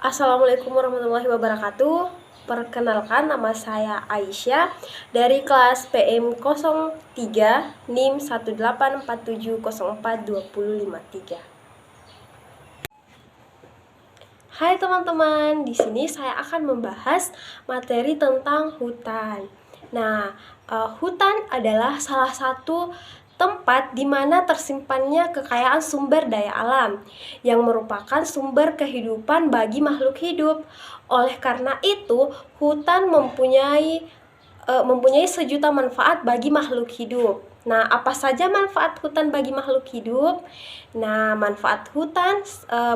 Assalamualaikum warahmatullahi wabarakatuh. Perkenalkan, nama saya Aisyah dari kelas PM03 NIM 184704253. Hai teman-teman, di sini saya akan membahas materi tentang hutan. Nah, hutan adalah salah satu tempat di mana tersimpannya kekayaan sumber daya alam yang merupakan sumber kehidupan bagi makhluk hidup. Oleh karena itu, hutan mempunyai sejuta manfaat bagi makhluk hidup. Nah, apa saja manfaat hutan bagi makhluk hidup? Nah, manfaat hutan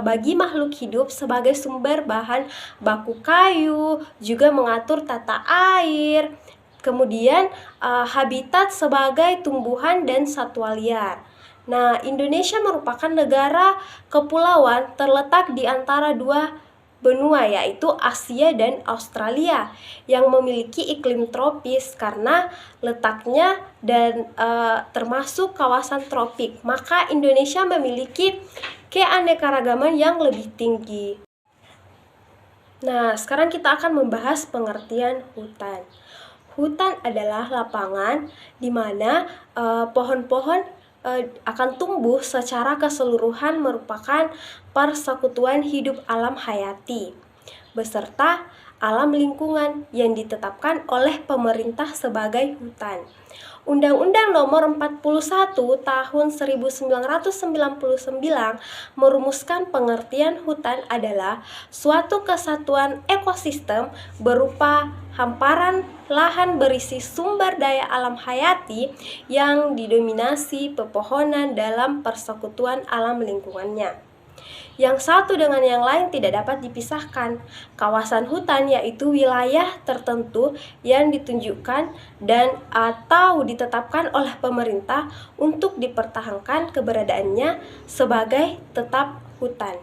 bagi makhluk hidup sebagai sumber bahan baku kayu, juga mengatur tata air, kemudian habitat sebagai tumbuhan dan satwa liar. Nah, Indonesia merupakan negara kepulauan terletak di antara dua benua, yaitu Asia dan Australia, yang memiliki iklim tropis karena letaknya dan termasuk kawasan tropik. Maka Indonesia memiliki keanekaragaman yang lebih tinggi. Nah, sekarang kita akan membahas pengertian hutan. Hutan adalah lapangan di mana pohon-pohon akan tumbuh secara keseluruhan, merupakan persekutuan hidup alam hayati beserta alam lingkungan yang ditetapkan oleh pemerintah sebagai hutan. Undang-Undang Nomor 41 Tahun 1999 merumuskan pengertian hutan adalah suatu kesatuan ekosistem berupa hamparan lahan berisi sumber daya alam hayati yang didominasi pepohonan dalam persekutuan alam lingkungannya. Yang satu dengan yang lain tidak dapat dipisahkan. Kawasan hutan yaitu wilayah tertentu yang ditunjukkan dan atau ditetapkan oleh pemerintah untuk dipertahankan keberadaannya sebagai tetap hutan.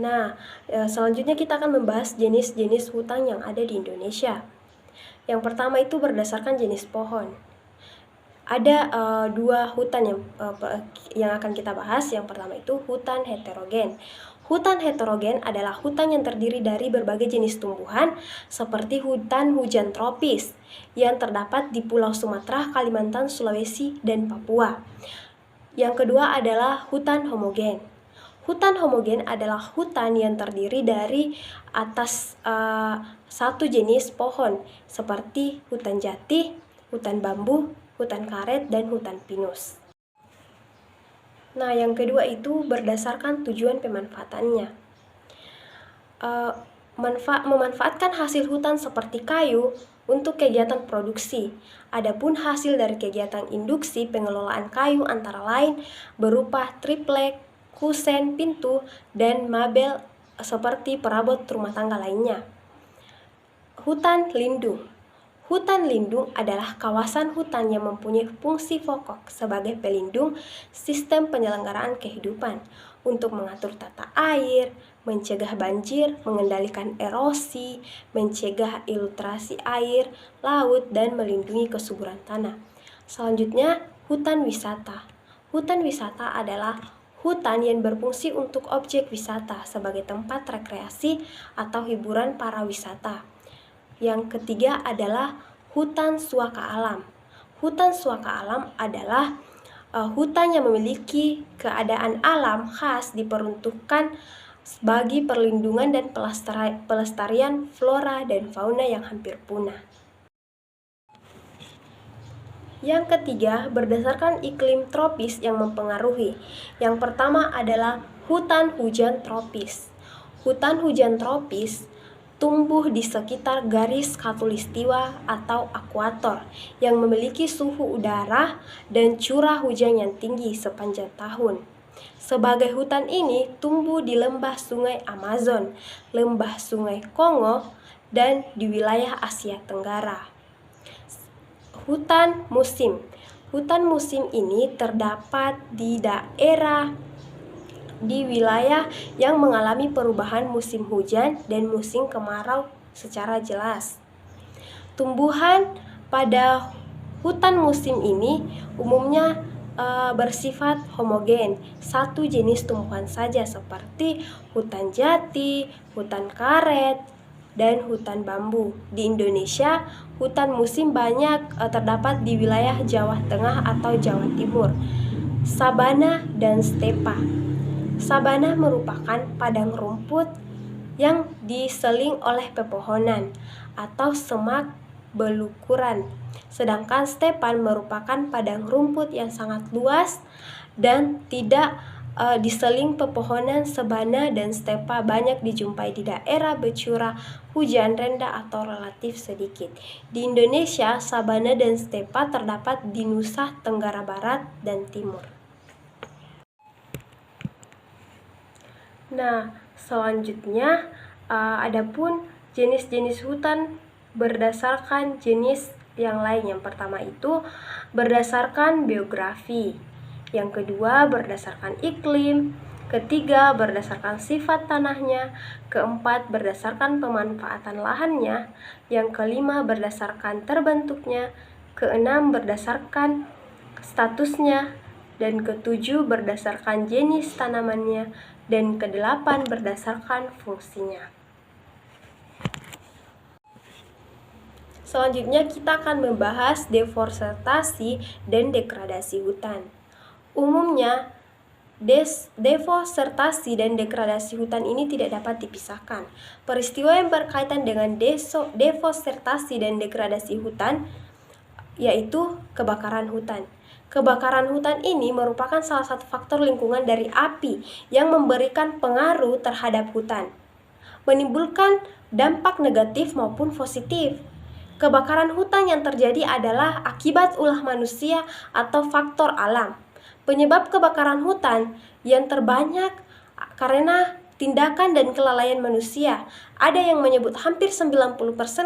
Nah, selanjutnya kita akan membahas jenis-jenis hutan yang ada di Indonesia. Yang pertama itu berdasarkan jenis pohon. Ada dua hutan yang akan kita bahas. Yang pertama itu hutan heterogen. Hutan heterogen adalah hutan yang terdiri dari berbagai jenis tumbuhan seperti hutan hujan tropis yang terdapat di Pulau Sumatera, Kalimantan, Sulawesi, dan Papua. Yang kedua adalah hutan homogen. Hutan homogen adalah hutan yang terdiri dari atas satu jenis pohon seperti hutan jati, hutan bambu, hutan karet, dan hutan pinus. Nah, yang kedua itu berdasarkan tujuan pemanfaatannya. Memanfaatkan hasil hutan seperti kayu untuk kegiatan produksi. Adapun hasil dari kegiatan induksi pengelolaan kayu antara lain berupa triplek, kusen, pintu, dan mabel seperti perabot rumah tangga lainnya. Hutan lindung. Hutan lindung adalah kawasan hutan yang mempunyai fungsi pokok sebagai pelindung sistem penyelenggaraan kehidupan untuk mengatur tata air, mencegah banjir, mengendalikan erosi, mencegah ilustrasi air, laut, dan melindungi kesuburan tanah. Selanjutnya, hutan wisata. Hutan wisata adalah hutan yang berfungsi untuk objek wisata sebagai tempat rekreasi atau hiburan para wisata. Yang ketiga adalah hutan suaka alam. Hutan suaka alam adalah hutan yang memiliki keadaan alam khas diperuntukkan bagi perlindungan dan pelestarian flora dan fauna yang hampir punah. Yang ketiga, berdasarkan iklim tropis yang mempengaruhi. Yang pertama adalah hutan hujan tropis. Hutan hujan tropis tumbuh di sekitar garis khatulistiwa atau ekuator yang memiliki suhu udara dan curah hujan yang tinggi sepanjang tahun. Sebagai hutan ini tumbuh di lembah sungai Amazon, lembah sungai Kongo, dan di wilayah Asia Tenggara. Hutan musim. Hutan musim ini terdapat di wilayah yang mengalami perubahan musim hujan dan musim kemarau secara jelas. Tumbuhan pada hutan musim ini umumnya bersifat homogen, satu jenis tumbuhan saja seperti hutan jati, hutan karet, dan hutan bambu. Di Indonesia, hutan musim banyak terdapat di wilayah Jawa Tengah atau Jawa Timur. Sabana dan stepa. Sabana merupakan padang rumput yang diseling oleh pepohonan atau semak belukuran. Sedangkan stepan merupakan padang rumput yang sangat luas dan tidak diseling pepohonan. Sabana dan stepa banyak dijumpai di daerah bercurah hujan rendah atau relatif sedikit. Di Indonesia, sabana dan stepa terdapat di Nusa Tenggara Barat dan Timur. Nah, selanjutnya adapun jenis-jenis hutan berdasarkan jenis yang lain. Yang pertama itu berdasarkan biografi. Yang kedua berdasarkan iklim. Ketiga berdasarkan sifat tanahnya. Keempat berdasarkan pemanfaatan lahannya. Yang kelima berdasarkan terbentuknya. Keenam berdasarkan statusnya. Dan ketujuh berdasarkan jenis tanamannya. Dan kedelapan berdasarkan fungsinya. Selanjutnya kita akan membahas deforestasi dan degradasi hutan. Umumnya, deforestasi dan degradasi hutan ini tidak dapat dipisahkan. Peristiwa yang berkaitan dengan deforestasi dan degradasi hutan yaitu kebakaran hutan. Kebakaran hutan ini merupakan salah satu faktor lingkungan dari api yang memberikan pengaruh terhadap hutan, menimbulkan dampak negatif maupun positif. Kebakaran hutan yang terjadi adalah akibat ulah manusia atau faktor alam. Penyebab kebakaran hutan yang terbanyak karena tindakan dan kelalaian manusia. Ada yang menyebut hampir 90%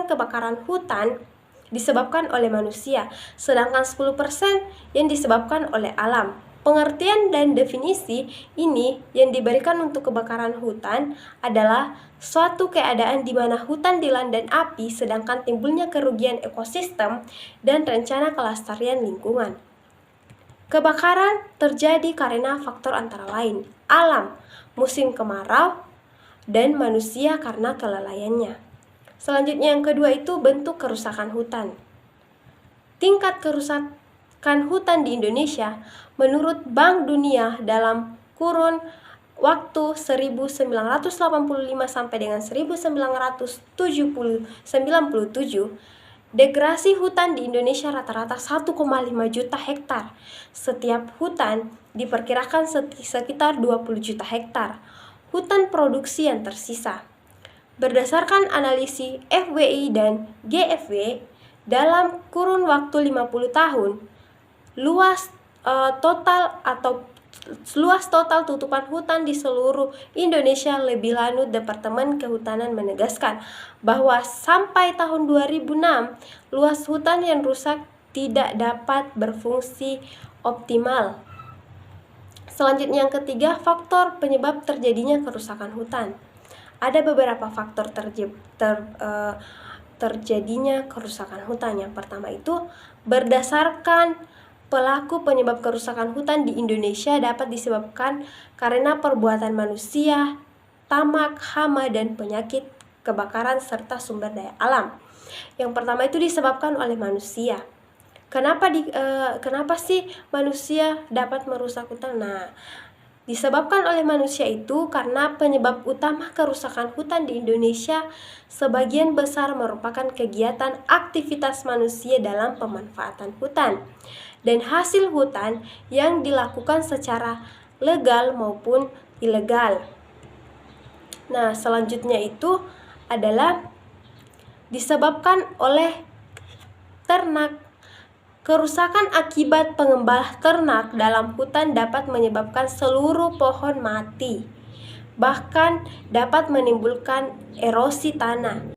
kebakaran hutan disebabkan oleh manusia, sedangkan 10% yang disebabkan oleh alam. Pengertian dan definisi ini yang diberikan untuk kebakaran hutan adalah suatu keadaan di mana hutan dilanda api sedangkan timbulnya kerugian ekosistem dan rencana kelestarian lingkungan. Kebakaran terjadi karena faktor antara lain alam, musim kemarau, dan manusia karena kelalaiannya. Selanjutnya yang kedua itu bentuk kerusakan hutan. Tingkat kerusakan hutan di Indonesia menurut Bank Dunia dalam kurun waktu 1985 sampai dengan 1997, degrasi hutan di Indonesia rata-rata 1,5 juta hektar. Setiap hutan diperkirakan sekitar 20 juta hektar. Hutan produksi yang tersisa. Berdasarkan analisis FWI dan GFW, dalam kurun waktu 50 tahun, luas total tutupan hutan di seluruh Indonesia lebih lanjut Departemen Kehutanan menegaskan bahwa sampai tahun 2006 luas hutan yang rusak tidak dapat berfungsi optimal. Selanjutnya yang ketiga, faktor penyebab terjadinya kerusakan hutan. Ada beberapa faktor terjadinya kerusakan hutan. Yang pertama itu berdasarkan pelaku penyebab kerusakan hutan di Indonesia dapat disebabkan karena perbuatan manusia, tamak, hama, dan penyakit, kebakaran, serta sumber daya alam. Yang pertama itu disebabkan oleh manusia. Kenapa sih manusia dapat merusak hutan? Nah, disebabkan oleh manusia itu karena penyebab utama kerusakan hutan di Indonesia sebagian besar merupakan kegiatan aktivitas manusia dalam pemanfaatan hutan dan hasil hutan yang dilakukan secara legal maupun ilegal. Nah, selanjutnya itu adalah disebabkan oleh ternak. Kerusakan akibat pengembala ternak dalam hutan dapat menyebabkan seluruh pohon mati, bahkan dapat menimbulkan erosi tanah.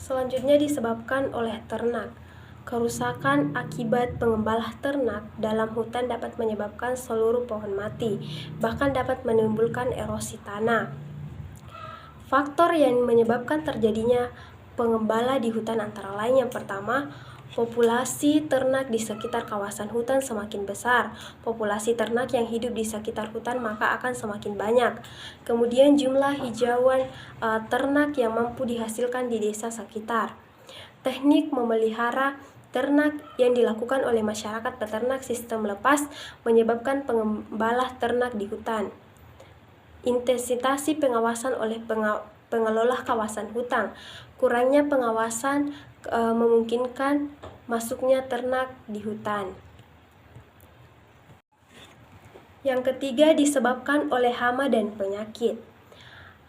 Selanjutnya disebabkan oleh ternak. Kerusakan akibat pengembala ternak dalam hutan dapat menyebabkan seluruh pohon mati, bahkan dapat menimbulkan erosi tanah. Faktor yang menyebabkan terjadinya pengembala di hutan antara lain yang pertama, Populasi ternak di sekitar kawasan hutan semakin besar. Populasi ternak yang hidup di sekitar hutan maka akan semakin banyak. Kemudian jumlah hijauan ternak yang mampu dihasilkan di desa sekitar. Teknik memelihara ternak yang dilakukan oleh masyarakat peternak sistem lepas menyebabkan pengembala ternak di hutan. Intensitas pengawasan oleh pengelola kawasan hutan. Kurangnya pengawasan memungkinkan masuknya ternak di hutan. Yang ketiga disebabkan oleh hama dan penyakit.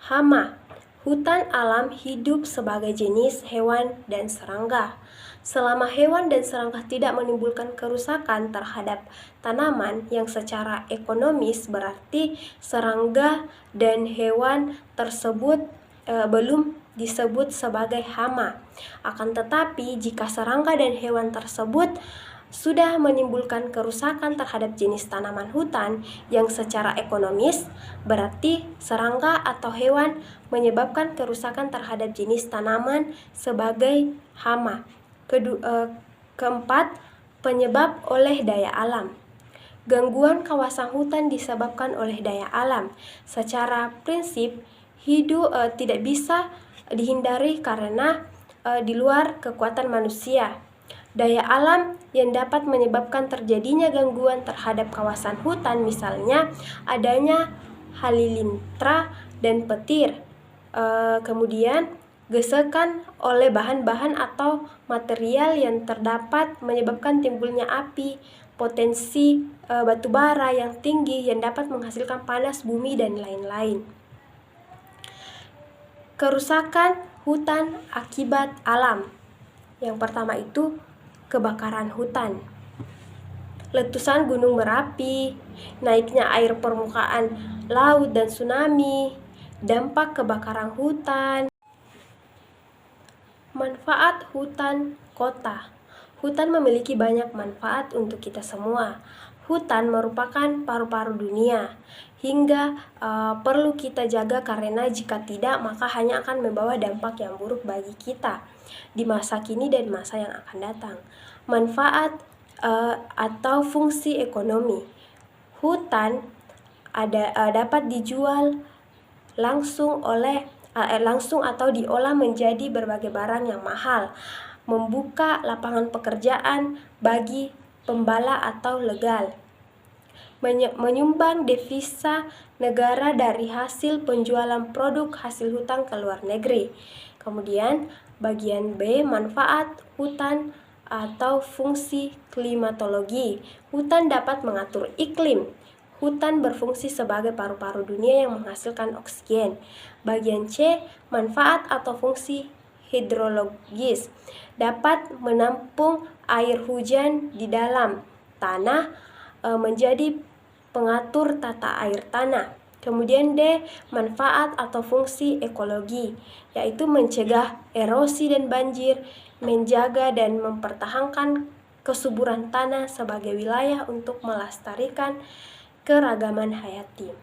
Hama. Hutan alam hidup sebagai jenis hewan dan serangga. Selama hewan dan serangga tidak menimbulkan kerusakan terhadap tanaman yang secara ekonomis, berarti serangga dan hewan tersebut belum disebut sebagai hama. Akan tetapi, jika serangga dan hewan tersebut sudah menimbulkan kerusakan terhadap jenis tanaman hutan yang secara ekonomis, berarti serangga atau hewan menyebabkan kerusakan terhadap jenis tanaman sebagai hama. Keempat, penyebab oleh daya alam. Gangguan kawasan hutan disebabkan oleh daya alam. Secara prinsip, hidup tidak bisa dihindari karena di luar kekuatan manusia. Daya alam yang dapat menyebabkan terjadinya gangguan terhadap kawasan hutan, misalnya adanya halilintar dan petir, kemudian gesekan oleh bahan-bahan atau material yang terdapat menyebabkan timbulnya api, potensi batu bara yang tinggi yang dapat menghasilkan panas bumi dan lain-lain. Kerusakan hutan akibat alam. Yang pertama itu kebakaran hutan, letusan gunung berapi, naiknya air permukaan laut dan tsunami, dampak kebakaran hutan. Manfaat hutan kota. Hutan memiliki banyak manfaat untuk kita semua. Hutan merupakan paru-paru dunia, hingga perlu kita jaga karena jika tidak maka hanya akan membawa dampak yang buruk bagi kita di masa kini dan masa yang akan datang. Manfaat atau fungsi ekonomi. Hutan dapat dijual langsung atau diolah menjadi berbagai barang yang mahal, membuka lapangan pekerjaan bagi pembala atau legal, menyumbang devisa negara dari hasil penjualan produk hasil hutan ke luar negeri. Kemudian bagian B, manfaat hutan atau fungsi klimatologi. Hutan dapat mengatur iklim. Hutan berfungsi sebagai paru-paru dunia yang menghasilkan oksigen. Bagian C, manfaat atau fungsi hidrologis. Dapat menampung air hujan di dalam tanah menjadi pengatur tata air tanah. Kemudian D, manfaat atau fungsi ekologi, yaitu mencegah erosi dan banjir, menjaga dan mempertahankan kesuburan tanah sebagai wilayah untuk melestarikan keragaman hayati.